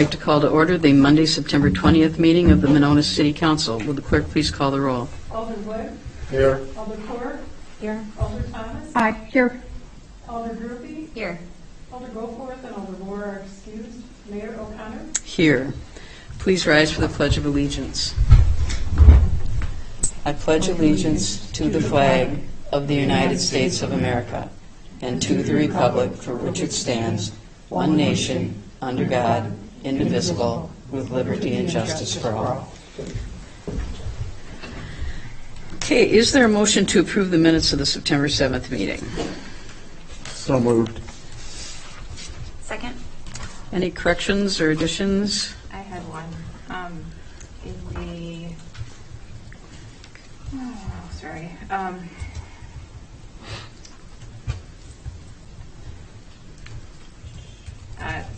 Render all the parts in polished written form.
I'd like to call to order the Monday, September 20th meeting of the Monona City Council. Will the clerk please call the roll? Alder Wood. Here. Alder Cooper. Here. Alder Thomas. Aye. Here. Alder Goforth. Here. Alder Goforth and Alder Moore are excused. Mayor O'Connor. Here. Please rise for the Pledge of Allegiance. I pledge allegiance to the flag of the United States of America and to the republic for which it stands, one nation, under God, indivisible, with liberty and justice for all. Okay, is there a motion to approve the minutes of the September 7th meeting? So moved. Second. Any corrections or additions? I had one.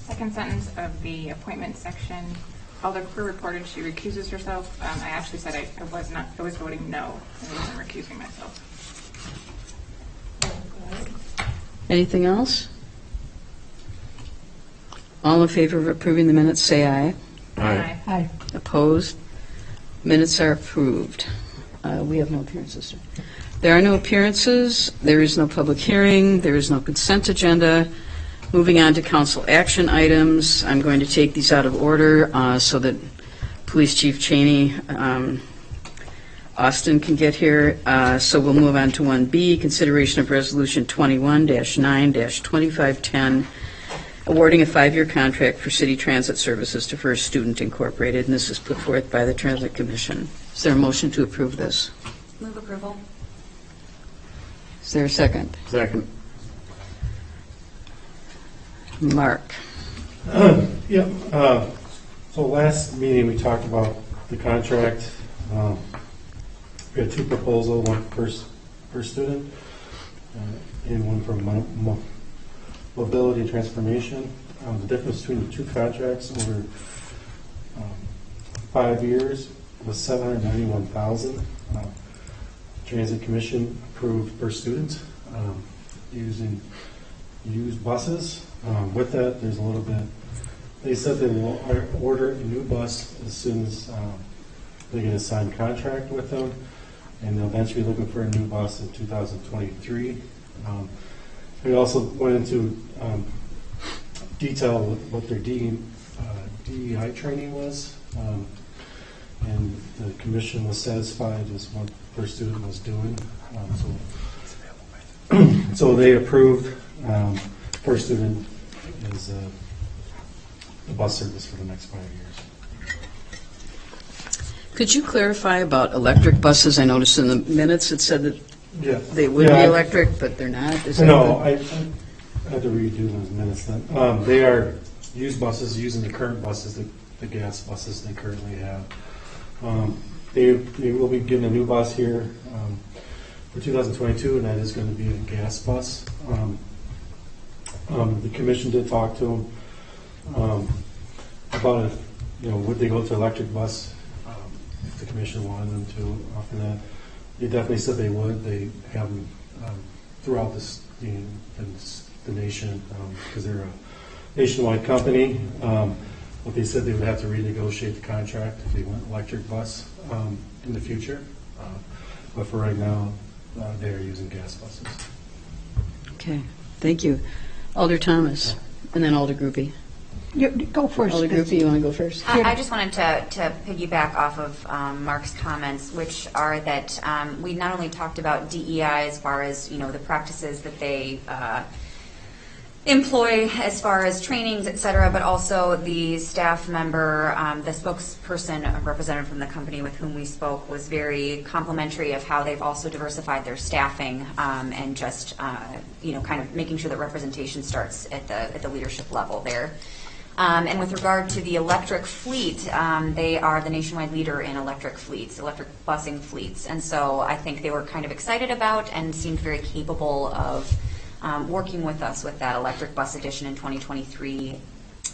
Second sentence of the appointment section, Alder Cooper reported she recuses herself. I actually said I was voting no. I wasn't recusing myself. Anything else? All in favor of approving the minutes, say aye. Aye. Aye. Opposed? Minutes are approved. We have no appearances, sir. There are no appearances. There is no public hearing. There is no consent agenda. Moving on to council action items, I'm going to take these out of order so that Police Chief Cheney Austin can get here. So we'll move on to 1B, consideration of Resolution 21-9-2510, awarding a 5-year contract for city transit services to First Student Incorporated, and this is put forth by the Transit Commission. Is there a motion to approve this? Move approval. Is there a second? Second. Mark. So last meeting, we talked about the contract. We had 2 proposals, one per student and one for mobility and transformation. The difference between the 2 contracts over 5 years was $791,000. Transit Commission approved per student using used buses. With that, there's a little bit. They said they will order a new bus as soon as they get a signed contract with them, and they'll eventually be looking for a new bus in 2023. We also went into detail what their DEI training was, and the commission was satisfied as what per student was doing. So they approved per student is the bus service for the next 5 years. Could you clarify about electric buses? I noticed in the minutes it said that they would be electric, but they're not. Is that I had to redo those minutes then. They are used buses using the current buses, the gas buses they currently have. They will be given a new bus here for 2022, and that is going to be a gas bus. The commission did talk to them about if, would they go to electric bus if the commission wanted them to offer that. They definitely said they would. They have them throughout the nation because they're a nationwide company. But they said they would have to renegotiate the contract if they went electric bus in the future. But for right now, they are using gas buses. Okay, thank you. Alder Thomas, and then Alder Groupie. You go first. Alder Groupie, you want to go first? I just wanted to piggyback off of Mark's comments, which are that we not only talked about DEI as far as the practices that they employ as far as trainings, et cetera, but also the staff member, the spokesperson representative from the company with whom we spoke was very complimentary of how they've also diversified their staffing and just kind of making sure that representation starts at the leadership level there. And with regard to the electric fleet, they are the nationwide leader in electric fleets, electric busing fleets. And so I think they were kind of excited about and seemed very capable of working with us with that electric bus addition in 2023.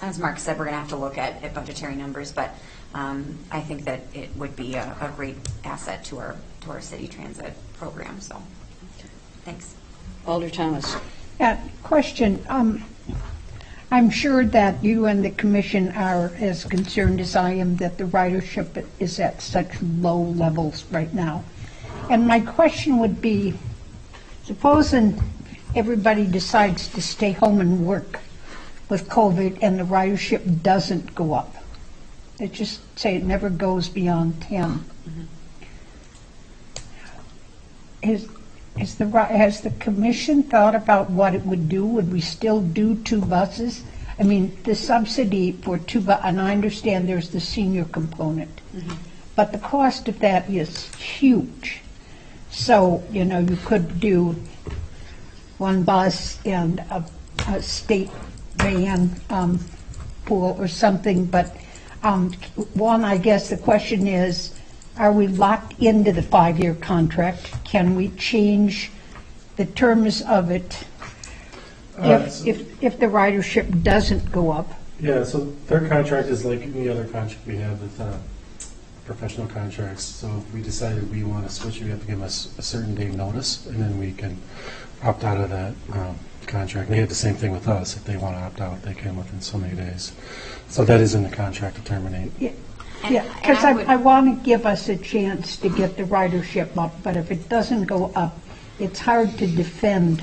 As Mark said, we're going to have to look at budgetary numbers, but I think that it would be a great asset to our city transit program. So thanks. Alder Thomas. Yeah, question. I'm sure that you and the commission are as concerned as I am that the ridership is at such low levels right now. And my question would be, supposing everybody decides to stay home and work with COVID and the ridership doesn't go up, let's just say it never goes beyond 10. Has the commission thought about what it would do? Would we still do 2 buses? I mean, the subsidy for 2 buses, and I understand there's the senior component, but the cost of that is huge. So, you know, you could do 1 bus and a state van pool or something, but one, I guess the question is, are we locked into the 5-year contract? Can we change the terms of it if the ridership doesn't go up? Yeah, so their contract is like any other contract we have with professional contracts. So if we decided we want to switch, we have to give us a certain day notice, and then we can opt out of that contract. They have the same thing with us. If they want to opt out, they can within so many days. So that is in the contract to terminate. Yeah, because I want to give us a chance to get the ridership up, but if it doesn't go up, it's hard to defend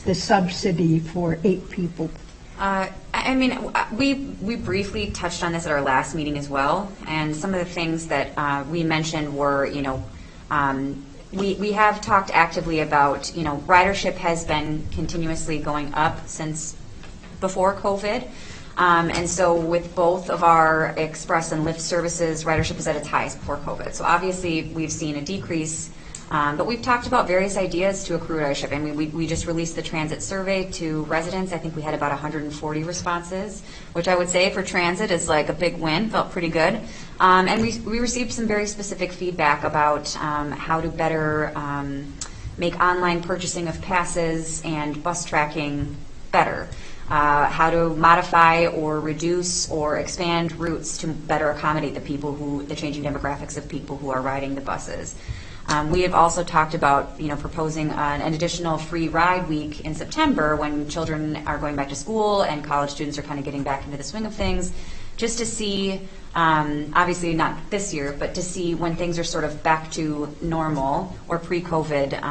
the subsidy for 8 people. I mean, we briefly touched on this at our last meeting as well, and some of the things that we mentioned were, you know, we have talked actively about, you know, ridership has been continuously going up since before COVID. And so with both of our express and Lyft services, ridership is at its highest before COVID. So obviously we've seen a decrease, but we've talked about various ideas to accrue ridership. I mean, we just released the transit survey to residents. I think we had about 140 responses, which I would say for transit is like a big win, felt pretty good. And we received some very specific feedback about how to better make online purchasing of passes and bus tracking better. How to modify or reduce or expand routes to better accommodate the changing demographics of people who are riding the buses. We have also talked about, you know, proposing an additional free ride week in September when children are going back to school and college students are kind of getting back into the swing of things, just to see, obviously not this year, but to see when things are sort of back to normal or pre-COVID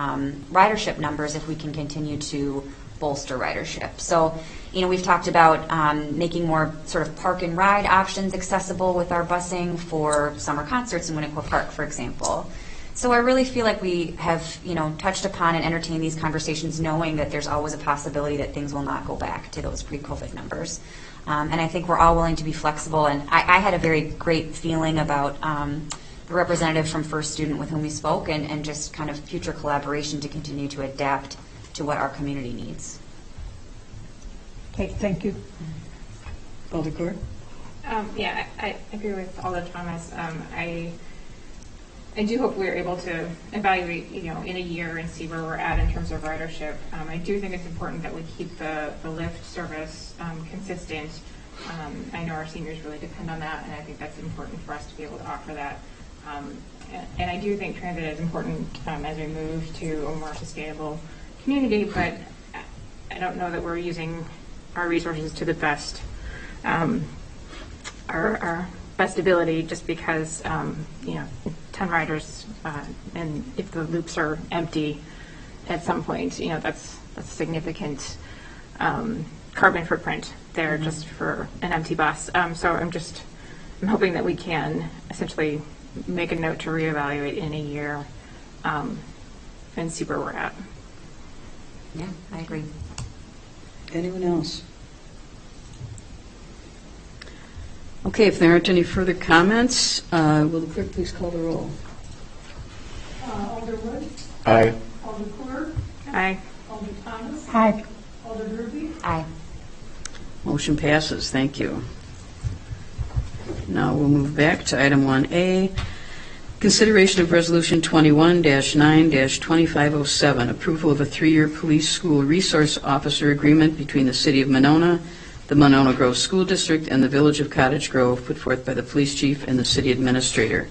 ridership numbers, if we can continue to bolster ridership. So, you know, we've talked about making more sort of park and ride options accessible with our busing for summer concerts in Winnequa Park, for example. So I really feel like we have, you know, touched upon and entertained these conversations knowing that there's always a possibility that things will not go back to those pre-COVID numbers. And I think we're all willing to be flexible. And I had a very great feeling about the representative from First Student with whom we spoke and just kind of future collaboration to continue to adapt to what our community needs. Okay, thank you. Alder Cooper? Yeah, I agree with Alder Thomas. I do hope we're able to evaluate, you know, in a year and see where we're at in terms of ridership. I do think it's important that we keep the Lyft service consistent. I know our seniors really depend on that, and I think that's important for us to be able to offer that. And I do think transit is important as we move to a more sustainable community, but I don't know that we're using our resources to the best, our best ability, just because, you know, 10 riders, and if the loops are empty at some point, you know, that's a significant carbon footprint there just for an empty bus. So I'm hoping that we can essentially make a note to reevaluate in a year and see where we're at. Yeah, I agree. Anyone else? Okay, if there aren't any further comments, will the clerk please call the roll? Alder Wood. Aye. Alder Cooper. Aye. Alder Thomas. Hi. Alder Ruby. Aye. Motion passes. Thank you. Now we'll move back to item 1A, consideration of Resolution 21-9-2507, approval of a 3-year police school resource officer agreement between the City of Monona, the Monona Grove School District, and the Village of Cottage Grove, put forth by the police chief and the city administrator.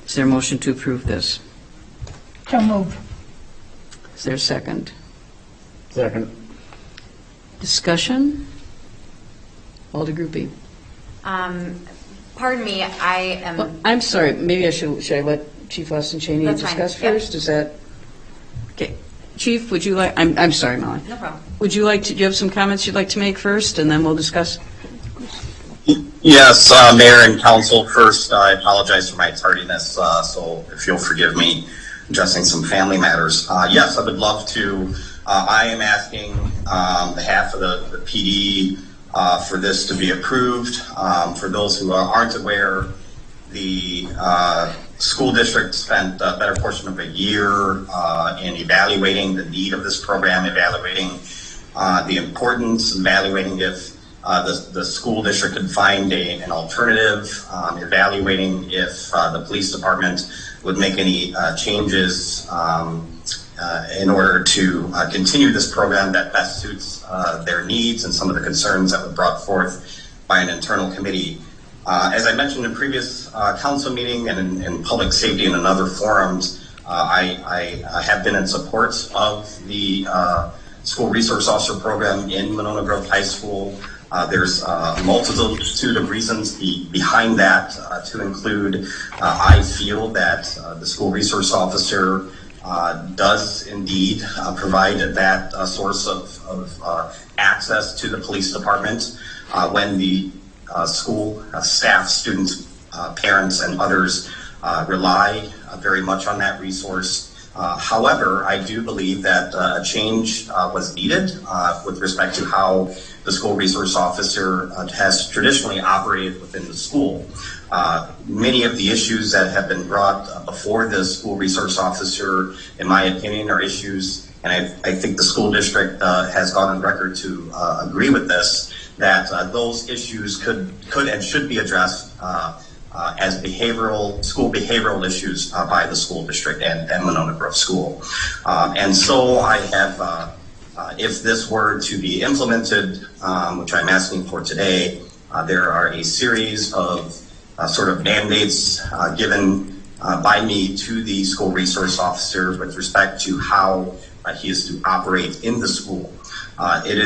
Is there a motion to approve this? So move. Is there a second? Second. Discussion? Alder Group B. Pardon me, I am. Well, I'm sorry, maybe should I let Chief Austin Cheney That's fine. discuss Yep. first? Is that, okay. Chief, would you like, I'm sorry, Molly. No problem. Would you like to, do you have some comments you'd like to make first, and then we'll discuss? Yes, Mayor and Council, first, I apologize for my tardiness, so if you'll forgive me addressing some family matters. Yes, I would love to. I am asking on behalf of the PD for this to be approved. For those who aren't aware, the school district spent a better portion of a year in evaluating the need of this program, evaluating the importance, evaluating if the school district could find an alternative, evaluating if the police department would make any changes in order to continue this program that best suits their needs and some of the concerns that were brought forth by an internal committee. As I mentioned in previous council meeting and in public safety and in other forums, I have been in support of the school resource officer program in Monona Grove High School. There's a multitude of reasons behind that, to include I feel that the school resource officer does indeed provide that source of access to the police department when the school staff, students, parents, and others rely very much on that resource. However, I do believe that a change was needed with respect to how the school resource officer has traditionally operated within the school. Many of the issues that have been brought before the school resource officer, in my opinion, are issues, and I think the school district has gone on record to agree with this, that those issues could and should be addressed as school behavioral issues by the school district and Monona Grove School. And so I have, if this were to be implemented, which I'm asking for today, there are a series of sort of mandates given by me to the school resource officer with respect to how he is to operate in the school. It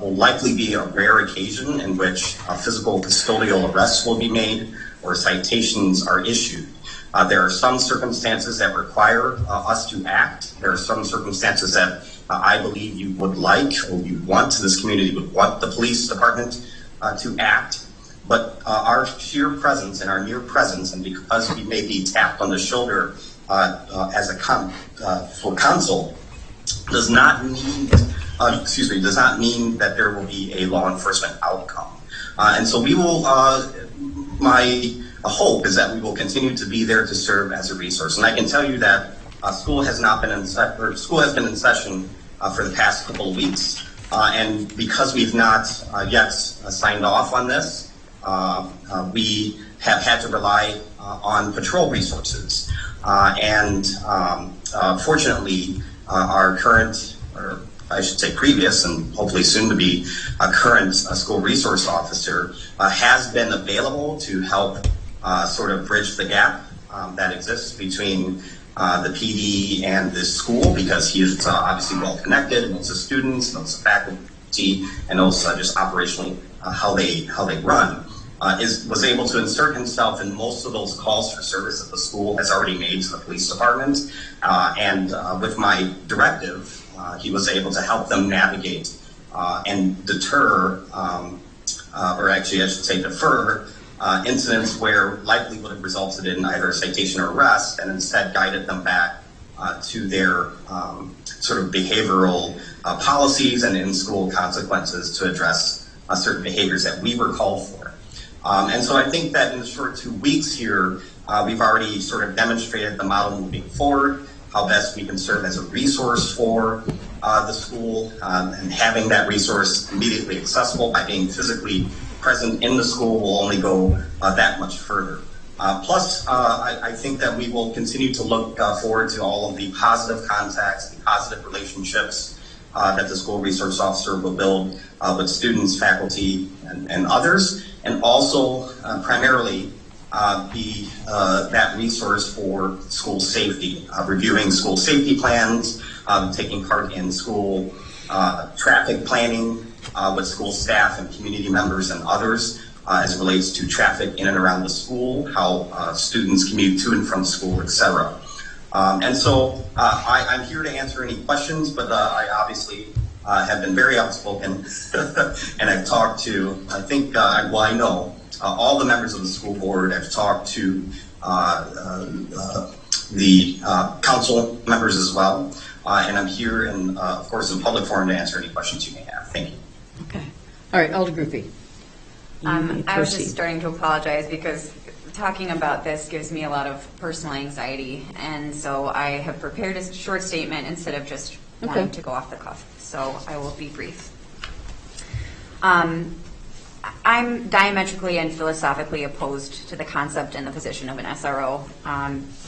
will likely be a rare occasion in which physical custodial arrests will be made or citations are issued. There are some circumstances that require us to act. There are some circumstances that I believe you would like, or you want, this community would want the police department to act. But our sheer presence and our near presence, and because we may be tapped on the shoulder as for council, does not mean that there will be a law enforcement outcome. And so we will, my hope is that we will continue to be there to serve as a resource. And I can tell you that school has been in session for the past couple of weeks. And because we've not yet signed off on this, we have had to rely on patrol resources. Fortunately, our current, or I should say previous, and hopefully soon to be a current school resource officer has been available to help sort of bridge the gap that exists between the PD and this school, because he is obviously well connected, knows the students, knows the faculty, and knows just operationally how they run. Was able to insert himself in most of those calls for service that the school has already made to the police department, and with my directive, he was able to help them navigate and deter, or actually I should say defer, incidents where likely would have resulted in either a citation or arrest, and instead guided them back to their sort of behavioral policies and in-school consequences to address certain behaviors that we were called for. And so I think that in the short 2 weeks here, we've already sort of demonstrated the model moving forward, how best we can serve as a resource for the school, and having that resource immediately accessible by being physically present in the school will only go that much further. Plus, I think that we will continue to look forward to all of the positive contacts, the positive relationships that the school resource officer will build with students, faculty, and others, and also primarily be that resource for school safety, reviewing school safety plans, taking part in school traffic planning, with school staff and community members and others as it relates to traffic in and around the school, how students commute to and from school, etc. And so I'm here to answer any questions, but I obviously have been very outspoken, and I've talked to, I know all the members of the school board. I've talked to the council members as well, and I'm here, and of course, in public forum to answer any questions you may have. Thank you. Okay. All right, Alder Goofy. I was just starting to apologize because talking about this gives me a lot of personal anxiety, and so I have prepared a short statement instead of just wanting to go off the cuff. So I will be brief. I'm diametrically and philosophically opposed to the concept and the position of an SRO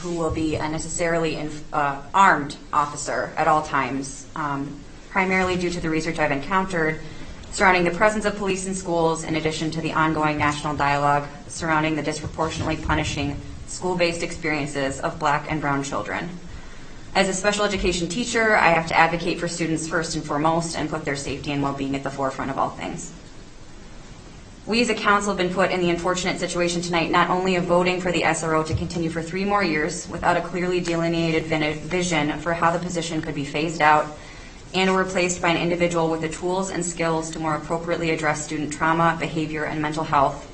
who will be a necessarily armed officer at all times, primarily due to the research I've encountered surrounding the presence of police in schools, in addition to the ongoing national dialogue surrounding the disproportionately punishing school-based experiences of Black and brown children. As a special education teacher, I have to advocate for students first and foremost and put their safety and well-being at the forefront of all things. We as a council have been put in the unfortunate situation tonight not only of voting for the SRO to continue for 3 more years without a clearly delineated vision for how the position could be phased out and or replaced by an individual with the tools and skills to more appropriately address student trauma, behavior, and mental health,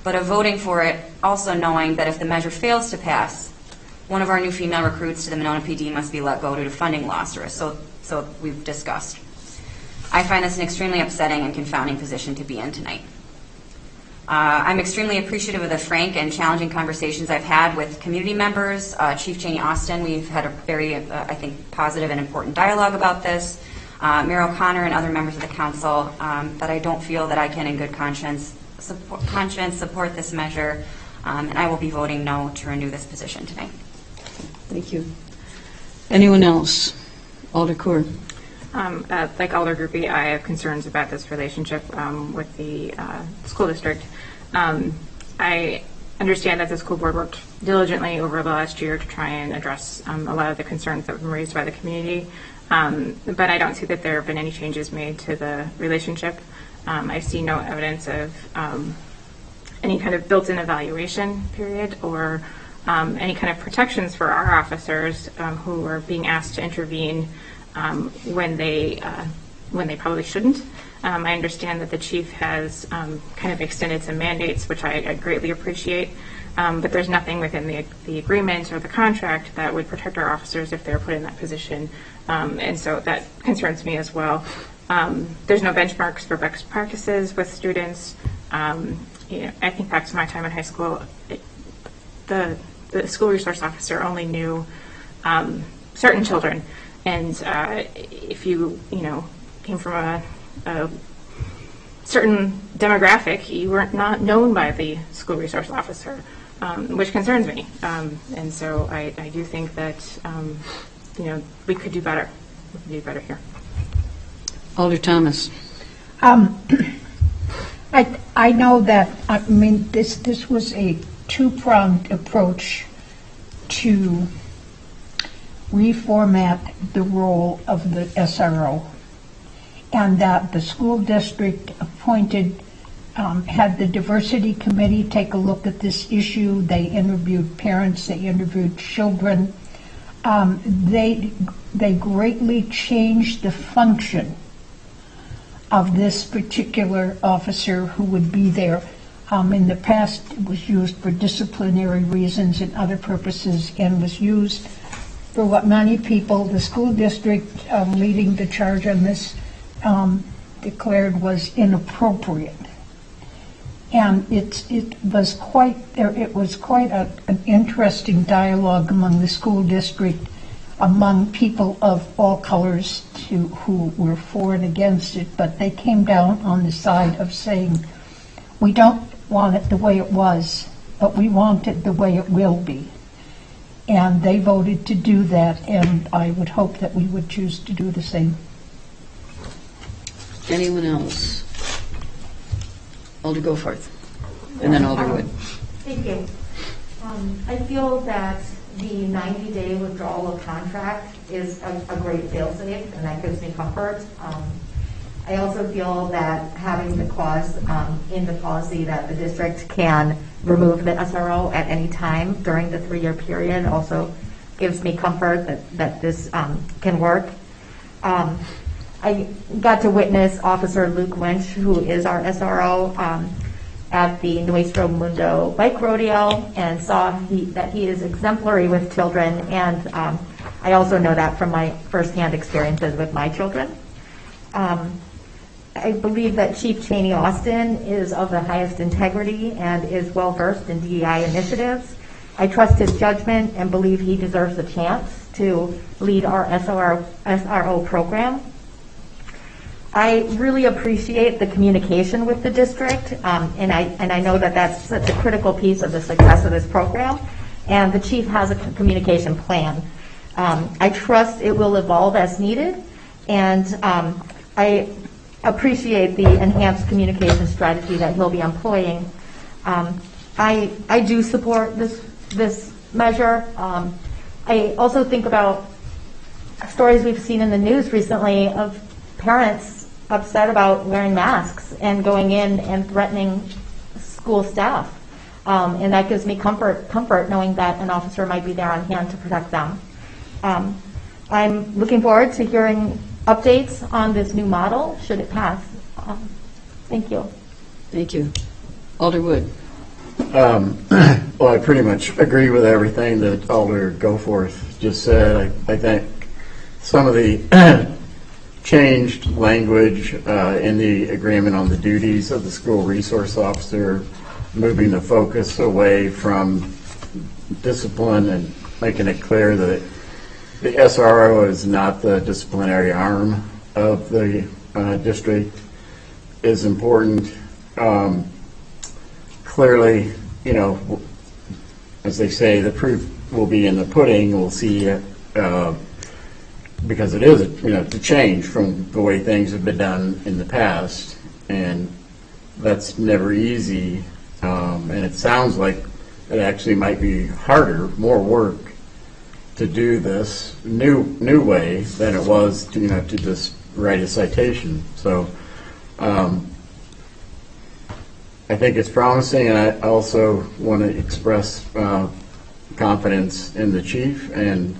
but of voting for it also knowing that if the measure fails to pass, one of our new female recruits to the Monona PD must be let go due to funding loss, or so we've discussed. I find this an extremely upsetting and confounding position to be in tonight. I'm extremely appreciative of the frank and challenging conversations I've had with community members, Chief Cheney Austin. We've had a very, I think, positive and important dialogue about this. Mayor O'Connor and other members of the council, but I don't feel that I can in good conscience support this measure, and I will be voting no to renew this position tonight. Thank you. Anyone else? Alder Cooper. Like Alder Groupie, I have concerns about this relationship with the school district. I understand that the school board worked diligently over the last year to try and address a lot of the concerns that have been raised by the community, but I don't see that there have been any changes made to the relationship. I see no evidence of any kind of built-in evaluation period or any kind of protections for our officers who are being asked to intervene when they probably shouldn't. I understand that the chief has kind of extended some mandates, which I greatly appreciate, but there's nothing within the agreement or the contract that would protect our officers if they're put in that position, and so that concerns me as well. There's no benchmarks for best practices with students. I think back to my time in high school, the school resource officer only knew certain children. And if you came from a certain demographic, you weren't not known by the school resource officer, which concerns me. And so I do think that we could do better. We could do better here. Alder Thomas. I know that. I mean, this was a two-pronged approach to reformat the role of the SRO, and that the school district appointed, had the diversity committee take a look at this issue. They interviewed parents, they interviewed children. They greatly changed the function of this particular officer who would be there. In the past, it was used for disciplinary reasons and other purposes, and was used for what many people, the school district leading the charge on this, declared was inappropriate. And it was quite an interesting dialogue among the school district, among people of all colors who were for and against it, but they came down on the side of saying, we don't want it the way it was, but we want it the way it will be. And they voted to do that, and I would hope that we would choose to do the same. Anyone else? Alder Goforth, and then Alder Wood. Thank you. I feel that the 90-day withdrawal of contract is a great fail-safe, and that gives me comfort. I also feel that having the clause in the policy that the district can remove the SRO at any time during the 3-year period also gives me comfort that this can work. I got to witness Officer Luke Lynch, who is our SRO, at the Nuestro Mundo bike rodeo, and saw that he is exemplary with children, and I also know that from my firsthand experiences with my children. I believe that Chief Cheney Austin is of the highest integrity and is well-versed in DEI initiatives. I trust his judgment and believe he deserves a chance to lead our SRO program. I really appreciate the communication with the district, and I know that that's such a critical piece of the success of this program, and the chief has a communication plan. I trust it will evolve as needed, and I appreciate the enhanced communication strategy that he'll be employing. I do support this measure. I also think about stories we've seen in the news recently of parents upset about wearing masks and going in and threatening school staff. And that gives me comfort knowing that an officer might be there on hand to protect them. I'm looking forward to hearing updates on this new model should it pass. Thank you. Thank you. Alder Wood. Well, I pretty much agree with everything that Alder Goforth just said. I think some of the changed language in the agreement on the duties of the school resource officer, moving the focus away from discipline and making it clear that the SRO is not the disciplinary arm of the district is important. Clearly, you know, as they say, the proof will be in the pudding. We'll see it because it is, it's a change from the way things have been done in the past, and that's never easy. And it sounds like it actually might be harder, more work to do this new way than it was to to just write a citation. So I think it's promising, and I also want to express confidence in the chief, and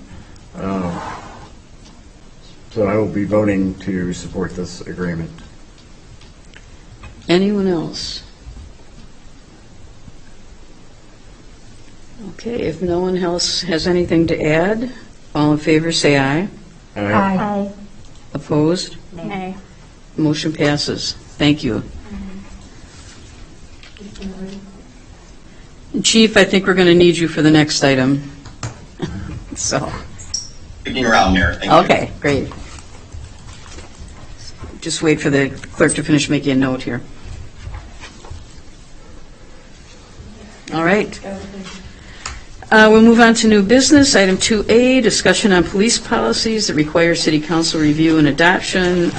so I will be voting to support this agreement. Anyone else? Okay, if no one else has anything to add, all in favor say aye. Aye. Opposed? Nay. Motion passes. Thank you. Chief, I think we're going to need you for the next item. So. Sticking around there. Thank you. Okay, great. Just wait for the clerk to finish making a note here. All right. We'll move on to new business. Item 2A, discussion on police policies that require City Council review and adoption.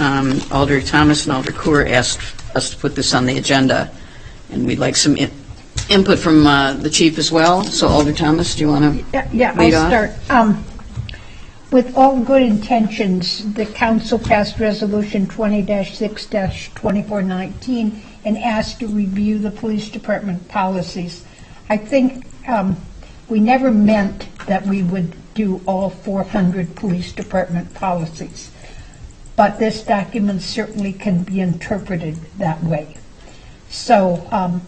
Alder Thomas and Alder Cooper asked us to put this on the agenda, and we'd like some input from the chief as well. So Alder Thomas, do you want to lead I'll off? start. With all good intentions, the council passed resolution 20-6-2419 and asked to review the police department policies. I think we never meant that we would do all 400 police department policies, but this document certainly can be interpreted that way. So,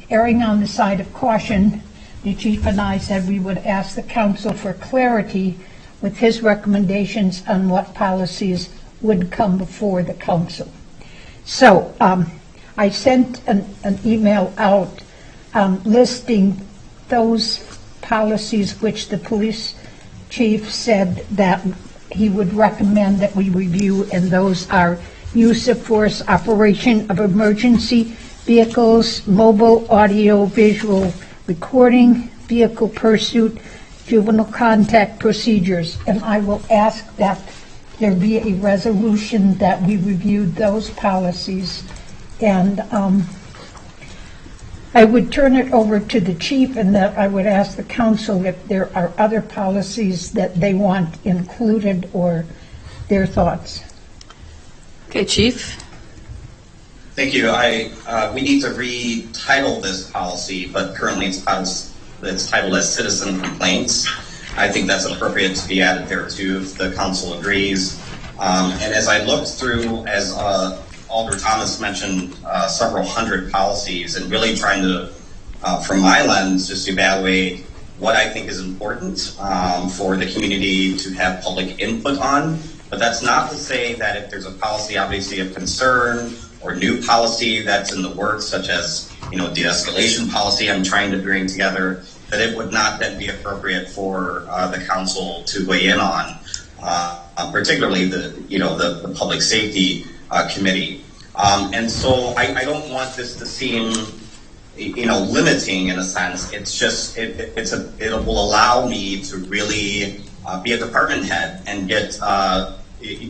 erring on the side of caution, the chief and I said we would ask the council for clarity with his recommendations on what policies would come before the council. So, I sent an email out listing those policies which the police chief said that he would recommend that we review, and those are use of force, operation of emergency vehicles, mobile audio visual recording, vehicle pursuit, juvenile contact procedures. And I will ask that there be a resolution that we reviewed those policies, and I would turn it over to the chief, and that I would ask the council if there are other policies that they want included or their thoughts. Okay, Chief. Thank you. We need to retitle this policy, but currently it's titled as citizen complaints. I think that's appropriate to be added there too, if the council agrees. And as I looked through, as Alder Thomas mentioned, several hundred policies, and really trying to, from my lens, just evaluate what I think is important for the community to have public input on. But that's not to say that if there's a policy obviously of concern or new policy that's in the works, such as, de-escalation policy I'm trying to bring together, that it would not then be appropriate for the council to weigh in on, particularly the public safety committee. And so I don't want this to seem, limiting in a sense. It's just, it will allow me to really be a department head and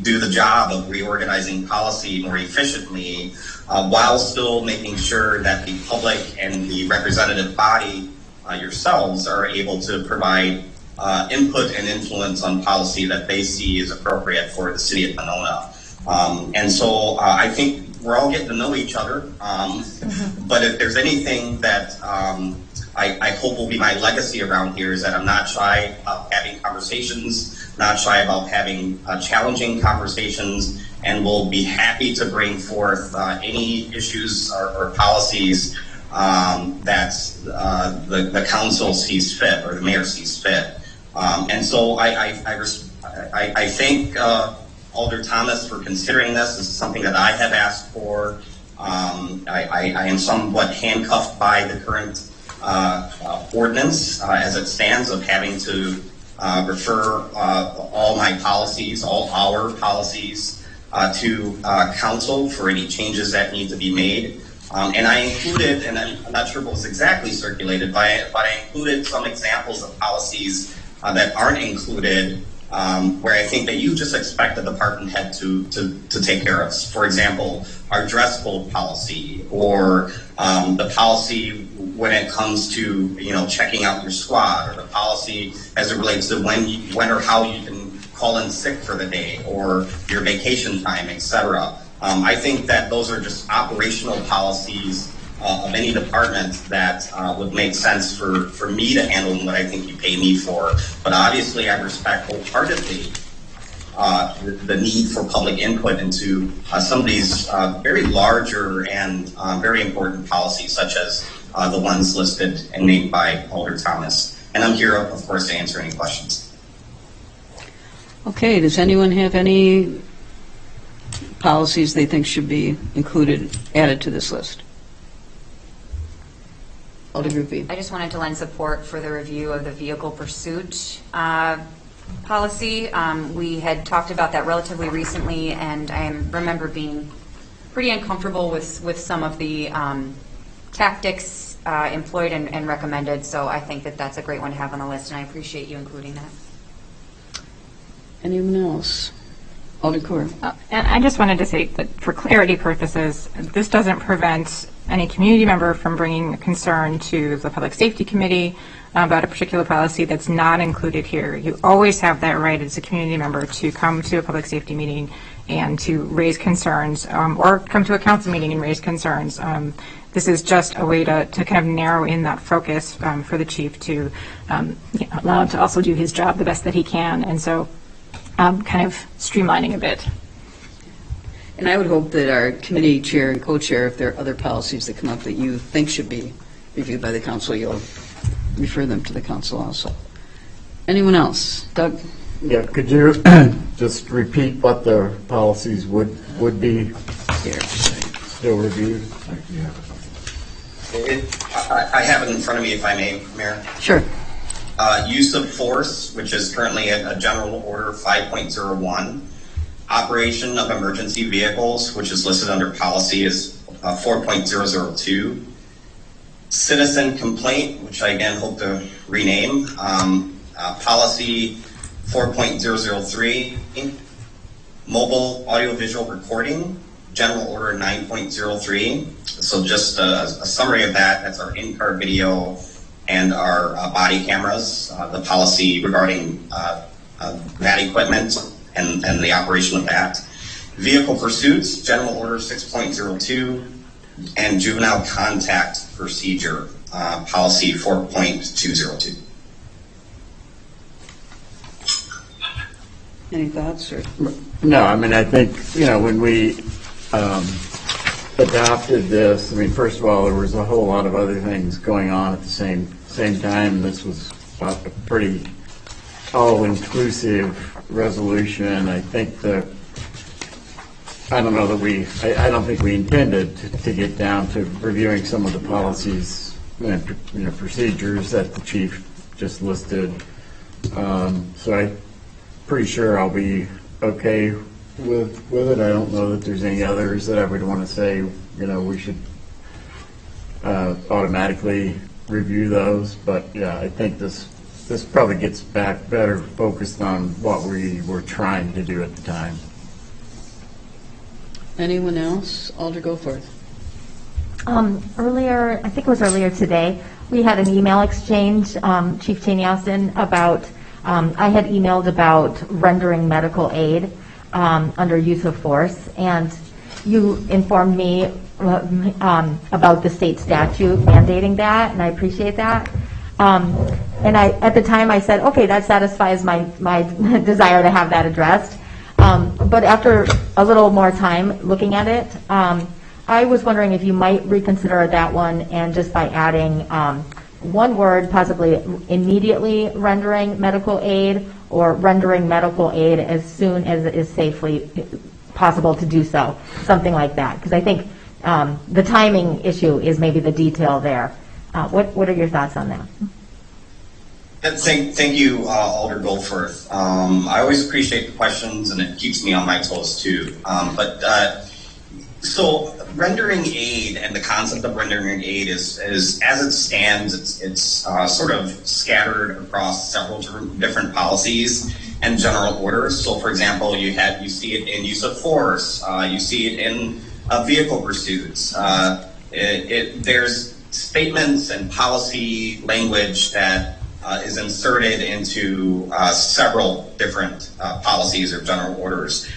do the job of reorganizing policy more efficiently, while still making sure that the public and the representative body, yourselves, are able to provide input and influence on policy that they see is appropriate for the city of Monona. And so I think we're all getting to know each other, but if there's anything that I hope will be my legacy around here, is that I'm not shy about having conversations, not shy about having challenging conversations, and will be happy to bring forth any issues or policies that the council sees fit or the mayor sees fit. And so I thank Alder Thomas for considering this. This is something that I have asked for. I am somewhat handcuffed by the current ordinance as it stands, of having to refer all my policies, all our policies, to council for any changes that need to be made. And I included, and I'm not sure what was exactly circulated, but I included some examples of policies that aren't included, where I think that you just expect the department head to take care of. For example, our dress code policy, or the policy when it comes to checking out your squad, or the policy as it relates to when or how you can call in sick for the day, or your vacation time, etc. I think that those are just operational policies of any department that would make sense for me to handle and what I think you pay me for. But obviously I respect wholeheartedly the need for public input into some of these very larger and very important policies, such as the ones listed and named by Alder Thomas. And I'm here, of course, to answer any questions. Okay, does anyone have any policies they think should be added to this list? Alder Group B. I just wanted to lend support for the review of the vehicle pursuit policy. We had talked about that relatively recently, and I remember being pretty uncomfortable with some of the tactics employed and recommended, so I think that that's a great one to have on the list, and I appreciate you including that. Anyone else? Alder Cooper. And I just wanted to say that for clarity purposes, this doesn't prevent any community member from bringing a concern to the Public Safety Committee about a particular policy that's not included here. You always have that right as a community member to come to a public safety meeting and to raise concerns, or come to a council meeting and raise concerns. This is just a way to kind of narrow in that focus for the chief to allow him to also do his job the best that he can. And so kind of streamlining a bit. And I would hope that our committee chair and co-chair, if there are other policies that come up that you think should be reviewed by the council, you'll refer them to the council also. Anyone else? Doug? Yeah, could you just repeat what the policies would be Here. still reviewed? I have it in front of me, if I may, Mayor. Sure. Use of force, which is currently a general order 5.01. Operation of emergency vehicles, which is listed under policy, is 4.002. Citizen complaint, which I again hope to rename, policy 4.003. Mobile audiovisual recording, general order 9.03. So just a summary of that. That's our in-car video and our body cameras, the policy regarding that equipment and the operation of that. Vehicle pursuits, general order 6.02. and juvenile contact procedure, policy 4.202. Any thoughts, or? No, I mean, I think, when we adopted this, I mean, first of all, there was a whole lot of other things going on at the same time. This was a pretty all-inclusive resolution. I think I don't think we intended to get down to reviewing some of the policies and procedures that the chief just listed. So I'm pretty sure I'll be okay with it. I don't know that there's any others that I would want to say, we should automatically review those. But yeah, I think this probably gets back better focused on what we were trying to do at the time. Anyone else? Alder Goforth. Earlier, I think it was earlier today, we had an email exchange, Chief Cheney Austin, about, I had emailed about rendering medical aid under use of force, and you informed me about the state statute mandating that, and I appreciate that. And at the time I said, okay, that satisfies my desire to have that addressed. But after a little more time looking at it, I was wondering if you might reconsider that one, and just by adding one word, possibly immediately rendering medical aid, or rendering medical aid as soon as it is safely possible to do so, something like that. Because I think the timing issue is maybe the detail there. What are your thoughts on that? Thank you, Alder Goforth. I always appreciate the questions, and it keeps me on my toes too. So rendering aid, and the concept of rendering aid is as it stands, it's sort of scattered across several different policies and general orders. So, for example, you see it in use of force, you see it in vehicle pursuits. There's statements and policy language that is inserted into several different policies or general orders.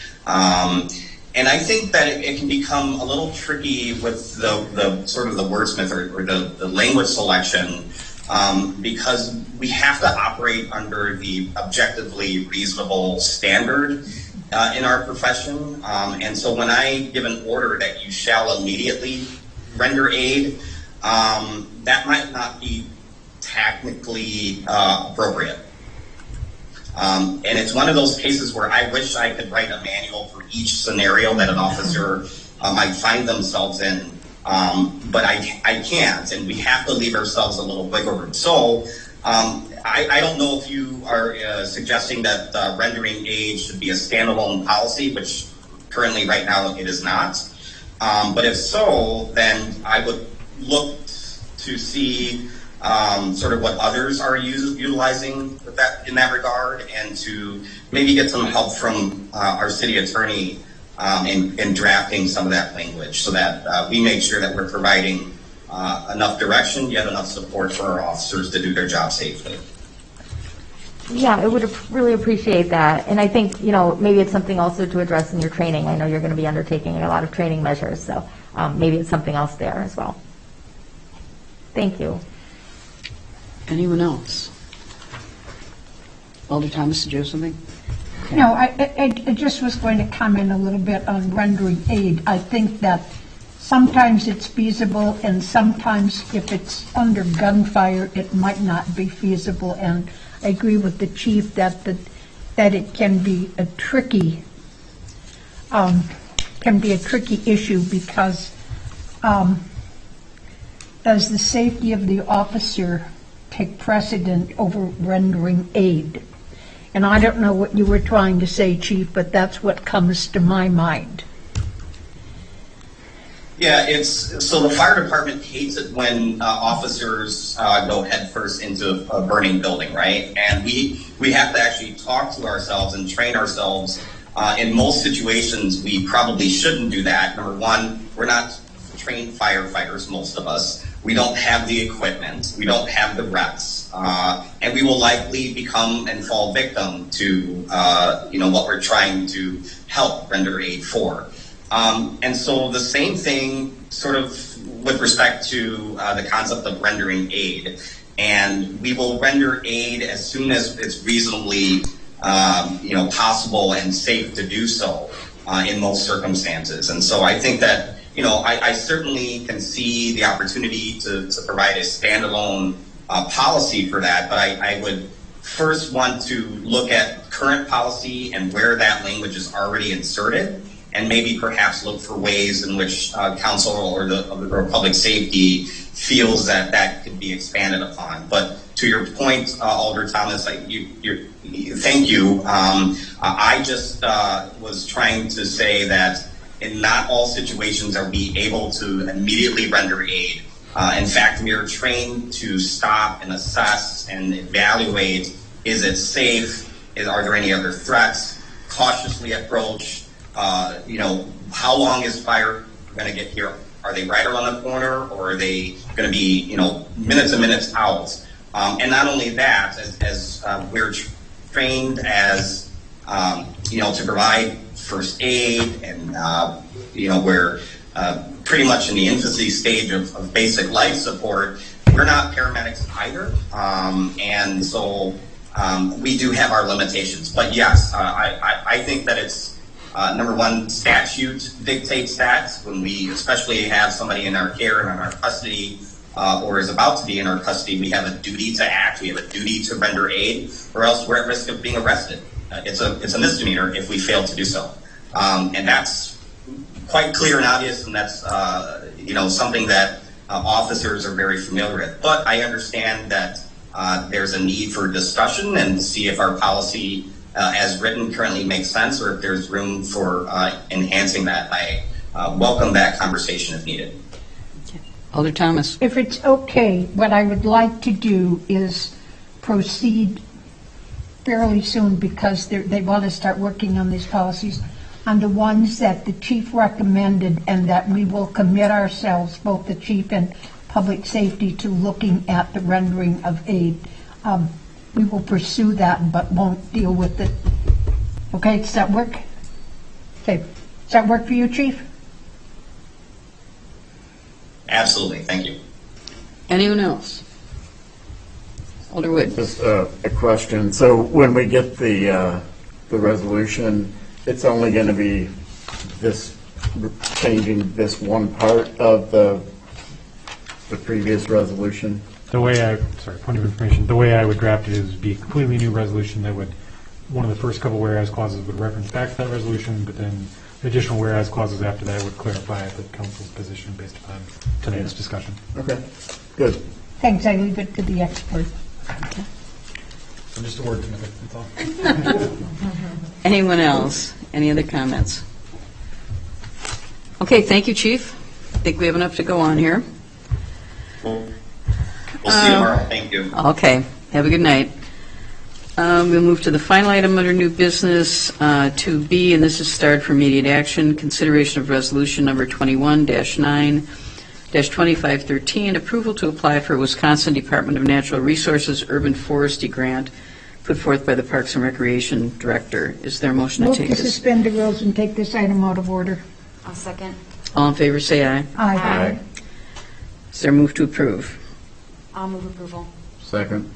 And I think that it can become a little tricky with the sort of the wordsmith or the language selection, because we have to operate under the objectively reasonable standard in our profession. And so when I give an order that you shall immediately render aid, that might not be technically appropriate. And it's one of those cases where I wish I could write a manual for each scenario that an officer might find themselves in, but I can't, and we have to leave ourselves a little wiggle room. So I don't know if you are suggesting that rendering aid should be a standalone policy, which currently right now it is not. But if so, then I would look to see sort of what others are utilizing with in that regard, and to maybe get some help from our city attorney in drafting some of that language, so that we make sure that we're providing enough direction, yet enough support for our officers to do their job safely. Yeah, I would really appreciate that. And I think, maybe it's something also to address in your training. I know you're going to be undertaking a lot of training measures, so maybe it's something else there as well. Thank you. Anyone else? Alder Thomas, did you have something? No, I just was going to comment a little bit on rendering aid. I think that sometimes it's feasible, and sometimes if it's under gunfire, it might not be feasible. And I agree with the chief that it can be a tricky issue, because does the safety of the officer take precedent over rendering aid? And I don't know what you were trying to say, Chief, but that's what comes to my mind. Yeah, so the fire department hates it when officers go headfirst into a burning building, right? And we have to actually talk to ourselves and train ourselves. In most situations, we probably shouldn't do that. Number one, we're not trained firefighters, most of us. We don't have the equipment. We don't have the reps. And we will likely become and fall victim to, what we're trying to help render aid for. And so the same thing sort of with respect to the concept of rendering aid. And we will render aid as soon as it's reasonably possible and safe to do so in most circumstances. And so I think that, I certainly can see the opportunity to provide a standalone policy for that, but I would first want to look at current policy and where that language is already inserted, and maybe perhaps look for ways in which council or the Bureau of Public Safety feels that could be expanded upon. But to your point, Alder Thomas, thank you. I just was trying to say that in not all situations are we able to immediately render aid. In fact, we are trained to stop and assess and evaluate, is it safe? Are there any other threats? Cautiously approach. How long is fire going to get here? Are they right around the corner, or are they going to be, minutes and minutes out? And not only that, as we're trained as, to provide first aid, and, we're pretty much in the infancy stage of basic life support. We're not paramedics either. And so we do have our limitations. But yes, I think that it's, number one, statute dictates that when we especially have somebody in our care and in our custody, or is about to be in our custody, we have a duty to act. We have a duty to render aid, or else we're at risk of being arrested. It's a misdemeanor if we fail to do so. And that's quite clear and obvious, and that's something that officers are very familiar with. But I understand that there's a need for discussion and see if our policy as written currently makes sense, or if there's room for enhancing that. I welcome that conversation if needed. Alder Thomas. If it's okay, what I would like to do is proceed fairly soon, because they want to start working on these policies, on the ones that the chief recommended, and that we will commit ourselves, both the chief and public safety, to looking at the rendering of aid. We will pursue that, but won't deal with it. Okay, does that work? Okay, does that work for you, Chief? Absolutely, thank you. Anyone else? Alder Wood. Just a question. So when we get the resolution, it's only going to be this, changing this one part of the previous resolution? Point of information, the way I would draft it is be a completely new resolution that would, one of the first couple whereas clauses would reference back to that resolution, but then additional whereas clauses after that would clarify the council's position based upon tonight's discussion. Okay, good. Thanks, I leave it to the expert. I'm just a word to that's all. Anyone else? Any other comments? Okay, thank you, Chief. I think we have enough to go on here. We'll see you tomorrow. Thank you. Okay, have a good night. We'll move to the final item under new business, 2B, and this is start for immediate action, consideration of resolution number 21-9-2513, approval to apply for Wisconsin Department of Natural Resources Urban Forestry Grant, put forth by the Parks and Recreation Director. Is there a motion to Move take to this? suspend the rules and take this item out of order. I'll second. All in favor, say aye. Aye. Is there a move to approve? I'll move approval. Second.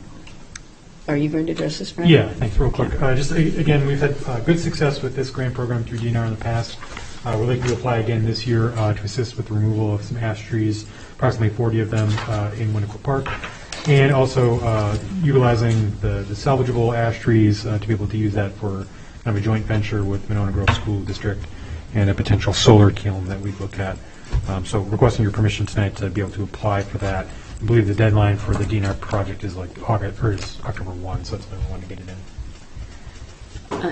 Are you going to address this, Brian? Yeah, thanks. Real quick. Again, we've had good success with this grant program through DNR in the past. We're looking to apply again this year to assist with the removal of some ash trees, approximately 40 of them in Winnequa Park, and also utilizing the salvageable ash trees to be able to use that for kind of a joint venture with Monona Grove School District and a potential solar kiln that we've looked at. So requesting your permission tonight to be able to apply for that. I believe the deadline for the DNR project is like October 1, so that's when we want to get it in.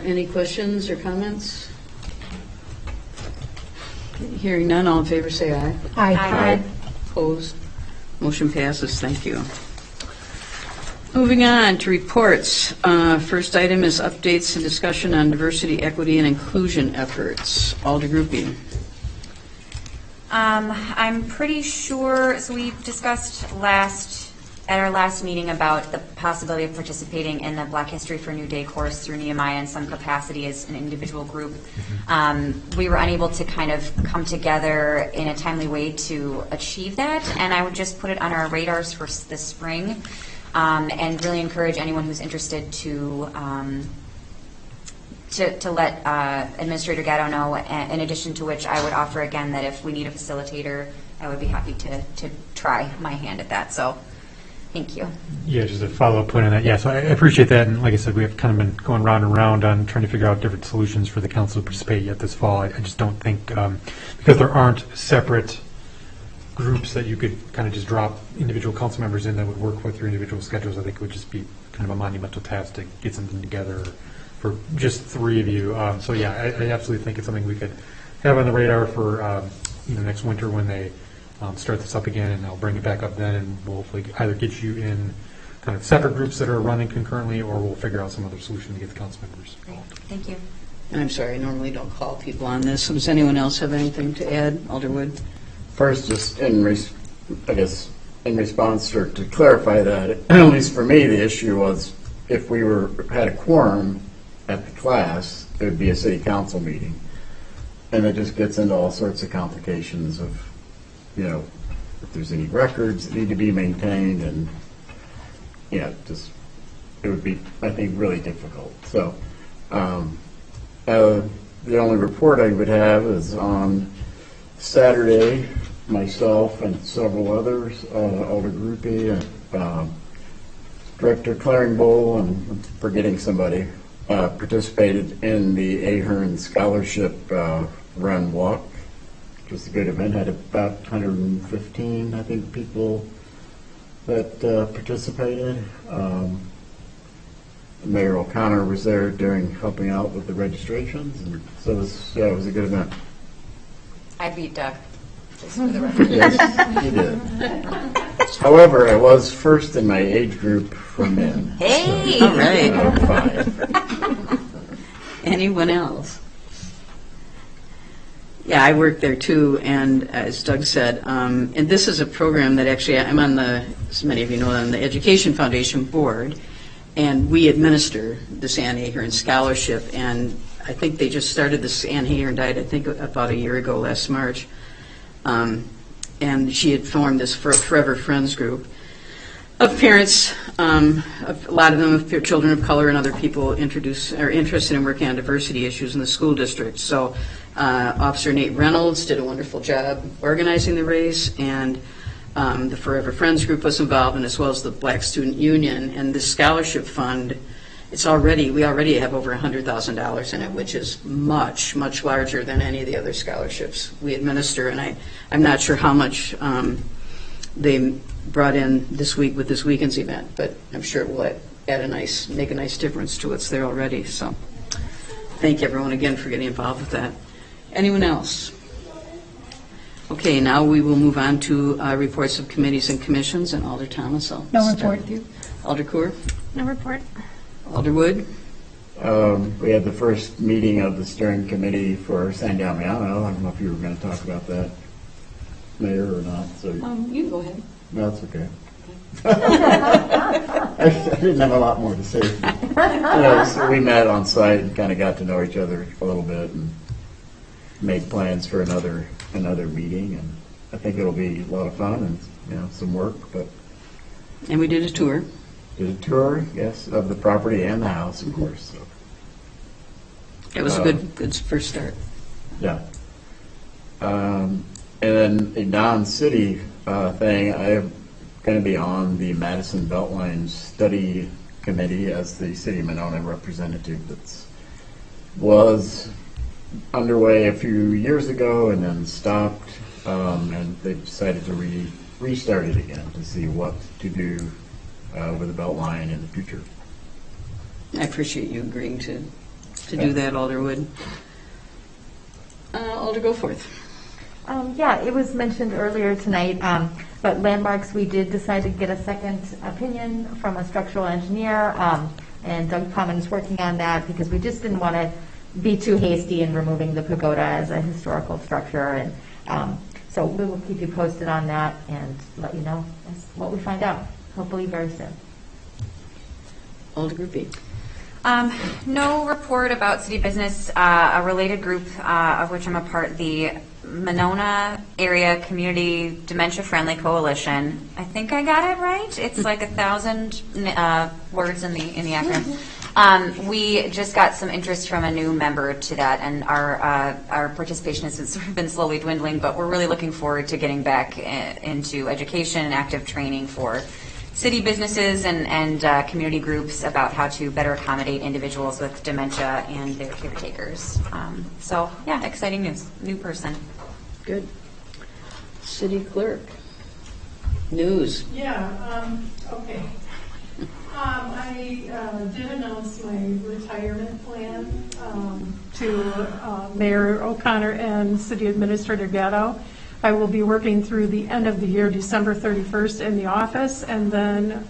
Any questions or comments? Hearing none, all in favor say aye. Aye. Opposed? Motion passes. Thank you. Moving on to reports. First item is updates and discussion on diversity, equity, and inclusion efforts. Alder Groupie. I'm pretty sure, so we discussed last at our last meeting about the possibility of participating in the Black History for New Day course through Nehemiah in some capacity as an individual group. We were unable to kind of come together in a timely way to achieve that, and I would just put it on our radars for this spring, and really encourage anyone who's interested to let Administrator Gatto know, in addition to which I would offer again that if we need a facilitator, I would be happy to try my hand at that. So thank you. Yeah, just a follow-up point on that. Yeah, so I appreciate that. And like I said, we have kind of been going round and round on trying to figure out different solutions for the council to participate yet this fall. I just don't think, because there aren't separate groups that you could kind of just drop individual council members in that would work with your individual schedules, I think it would just be kind of a monumental task to get something together for just 3 of you. So yeah, I absolutely think it's something we could have on the radar for next winter when they start this up again, and I'll bring it back up then, and we'll hopefully either get you in kind of separate groups that are running concurrently, or we'll figure out some other solution to get the council members involved. Thank you. And I'm sorry, I normally don't call people on this. Does anyone else have anything to add? Alder Wood? First, just in response or to clarify that, at least for me, the issue was if we had a quorum at the class, it would be a city council meeting. And it just gets into all sorts of complications of, if there's any records that need to be maintained, and, just, it would be, I think, really difficult. So, the only report I would have is on Saturday, myself and several others, Alder Groupie, and Director Claringbowl, and I'm forgetting somebody, participated in the Ahern Scholarship Run Walk, which was a good event. Had about 115, I think, people that participated. Mayor O'Connor was there helping out with the registrations, and so it was a good event. I beat Doug, just for the record. Yes, you did. However, I was first in my age group from men. Hey! So, All right. 5. Anyone else? Yeah, I work there too, and as Doug said, and this is a program that actually I'm on as many of you know, on the Education Foundation board, and we administer this Ann Ahern Scholarship, and I think they just started this. Ann Ahern died, I think, about a year ago, last March, and she had formed this Forever Friends group of parents, a lot of them of children of color and other people are interested in working on diversity issues in the school district. So Officer Nate Reynolds did a wonderful job organizing the race, and the Forever Friends group was involved, and as well as the Black Student Union. And the scholarship fund, we already have over $100,000 in it, which is much, much larger than any of the other scholarships we administer. And I'm not sure how much they brought in this week with this weekend's event, but I'm sure it will make a nice difference to what's there already. So thank everyone again for getting involved with that. Anyone else? Okay, now we will move on to reports of committees and commissions, and Alder Thomas, I'll No start report. with you. Alder Cooper? No report. Alder Wood? We had the first meeting of the steering committee for San Damiano. I don't know if you were going to talk about that, Mayor, or not. So You can go ahead. no, that's okay. I didn't have a lot more to say. So we met on site and kind of got to know each other a little bit and made plans for another meeting. And I think it'll be a lot of fun and some work. But And we did a tour. did a tour, yes, of the property and the house, of course. So, It was a good first start. yeah. And then a non-city thing, I'm going to be on the Madison Beltline Study Committee as the City of Monona representative. That was underway a few years ago and then stopped, and they decided to restart it again to see what to do with the Beltline in the future. I appreciate you agreeing to do that, Alder Wood. Alder Goforth. Yeah, it was mentioned earlier tonight, but landmarks, we did decide to get a second opinion from a structural engineer, and Doug Common is working on that because we just didn't want to be too hasty in removing the pagoda as a historical structure, and so we will keep you posted on that and let you know what we find out. hopefully very soon. Alder Groupie. No report about city business. A related group of which I'm a part, the Monona Area Community Dementia Friendly Coalition. I think I got it right. It's like 1,000 words in the acronym. We just got some interest from a new member to that, and our participation has sort of been slowly dwindling, but we're really looking forward to getting back into education and active training for city businesses and community groups about how to better accommodate individuals with dementia and their caretakers. So, yeah, exciting news. New person. Good. City clerk. News. Yeah, okay. I did announce my retirement plan to Mayor O'Connor and City Administrator Gatto. I will be working through the end of the year, December 31st, in the office, and then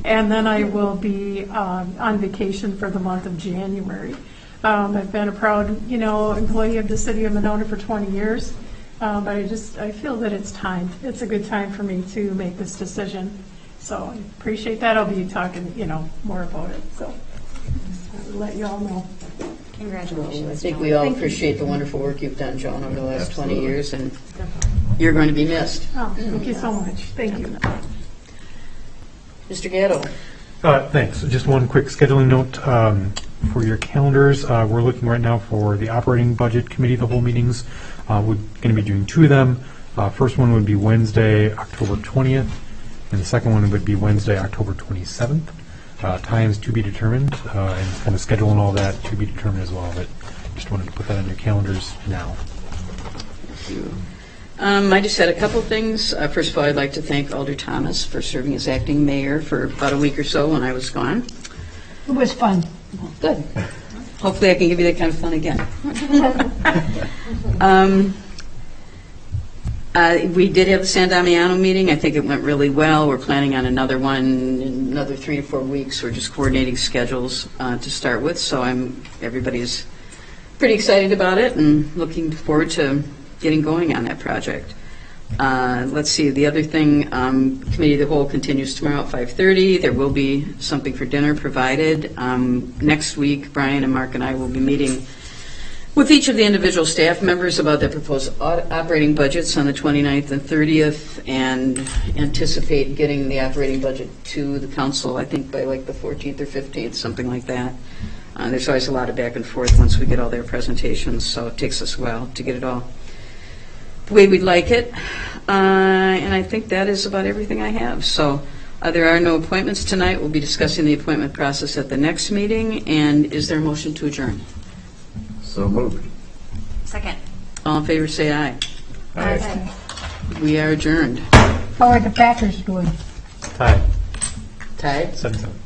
I will be on vacation for the month of January. I've been a proud, employee of the City of Monona for 20 years, but I feel that it's time. It's a good time for me to make this decision. So I appreciate that. I'll be talking, more about it. So I'll let you all know. Congratulations. I think we all appreciate the wonderful work you've done, Joan, over the last 20 years, and you're going to be missed. Oh, thank you so much. Thank you. Mr. Gatto. Thanks. Just one quick scheduling note for your calendars. We're looking right now for the operating budget committee, the whole meetings. We're going to be doing two of them. First one would be Wednesday, October 20th, and the second one would be Wednesday, October 27th. Times to be determined, and kind of schedule and all that to be determined as well, but just wanted to put that on your calendars now. Thank you. I just had a couple things. First of all, I'd like to thank Alder Thomas for serving as acting mayor for about a week or so when I was gone. It was fun. Good. Hopefully I can give you that kind of fun again. We did have the San Damiano meeting. I think it went really well. We're planning on another one in another 3 to 4 weeks. We're just coordinating schedules to start with, so everybody's pretty excited about it and looking forward to getting going on that project. Let's see, the other thing, Committee of the Whole continues tomorrow at 5:30. There will be something for dinner provided. Next week, Brian and Mark and I will be meeting with each of the individual staff members about their proposed operating budgets on the 29th and 30th, and anticipate getting the operating budget to the council, I think, by like the 14th or 15th, something like that. There's always a lot of back and forth once we get all their presentations, so it takes us a while to get it all the way we'd like it. And I think that is about everything I have. So there are no appointments tonight. We'll be discussing the appointment process at the next meeting. And is there a motion to adjourn? So moved. Second. All in favor, say aye. Aye. We are adjourned. How are the Packers doing? Tied. Tied? 7-7.